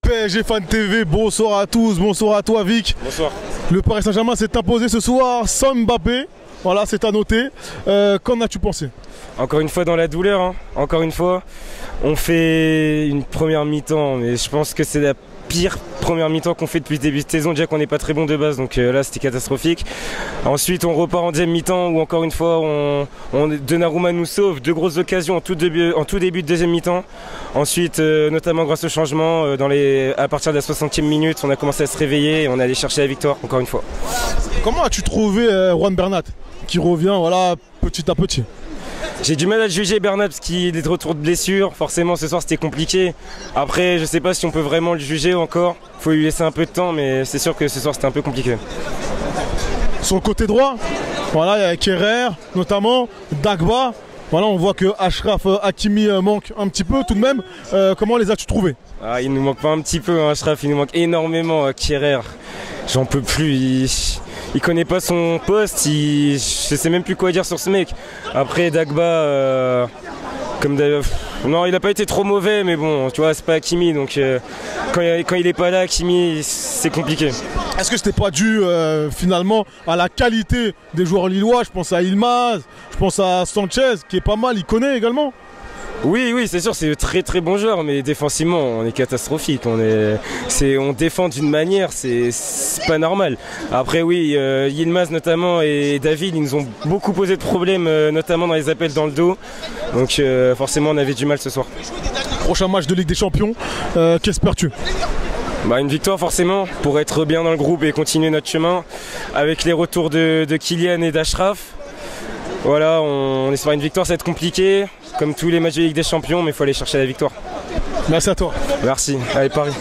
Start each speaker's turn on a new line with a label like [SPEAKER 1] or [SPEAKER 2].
[SPEAKER 1] PSG Fan TV, bonsoir à tous, bonsoir à toi Vic.
[SPEAKER 2] Bonsoir.
[SPEAKER 1] Le Paris Saint-Germain s'est imposé ce soir sans Mbappé, voilà c'est à noter. Qu'en as-tu pensé?
[SPEAKER 2] Encore une fois dans la douleur, hein. Encore une fois. On fait une première mi-temps, mais je pense que c'est la pire première mi-temps qu'on fait depuis le début de saison, déjà qu'on n'est pas très bon de base, donc là c'était catastrophique. Ensuite on repart en deuxième mi-temps où encore une fois Donnarumma nous sauve, deux grosses occasions en tout début de deuxième mi-temps. Ensuite notamment grâce au changement, à partir de la 60e minute on a commencé à se réveiller et on est allé chercher la victoire encore une fois.
[SPEAKER 1] Comment as-tu trouvé Juan Bernat qui revient voilà, petit à petit?
[SPEAKER 2] J'ai du mal à juger Bernat parce qu'il est de retour de blessure, forcément ce soir c'était compliqué. Après je sais pas si on peut vraiment le juger encore, faut lui laisser un peu de temps mais c'est sûr que ce soir c'était un peu compliqué.
[SPEAKER 1] Sur le côté droit, voilà, il y a Kerrer notamment, Dagba, voilà on voit que Achraf Hakimi manque un petit peu tout de même, comment les as-tu trouvés?
[SPEAKER 2] Ah, il nous manque pas un petit peu hein, Achraf, il nous manque énormément Kerrer, j'en peux plus, il connaît pas son poste, je sais même plus quoi dire sur ce mec. Après Dagba, non il a pas été trop mauvais mais bon tu vois c'est pas Hakimi donc quand il est pas là Hakimi c'est compliqué.
[SPEAKER 1] Est-ce que c'était pas dû finalement à la qualité des joueurs lillois? Je pense à Yilmaz, je pense à Sanchez qui est pas mal, il connaît également.
[SPEAKER 2] Oui, c'est sûr, c'est très très bon joueur, mais défensivement, on est catastrophique. On défend d'une manière, c'est pas normal. Après, oui, Yilmaz notamment et David, ils nous ont beaucoup posé de problèmes, notamment dans les appels dans le dos. Donc, forcément, on avait du mal ce soir.
[SPEAKER 1] Prochain match de Ligue des Champions, qu'espères-tu?
[SPEAKER 2] Une victoire forcément pour être bien dans le groupe et continuer notre chemin avec les retours de Kylian et d'Achraf. Voilà, on espère une victoire, ça va être compliqué, comme tous les matchs de Ligue des Champions, mais il faut aller chercher la victoire.
[SPEAKER 1] Merci à toi.
[SPEAKER 2] Merci, allez Paris.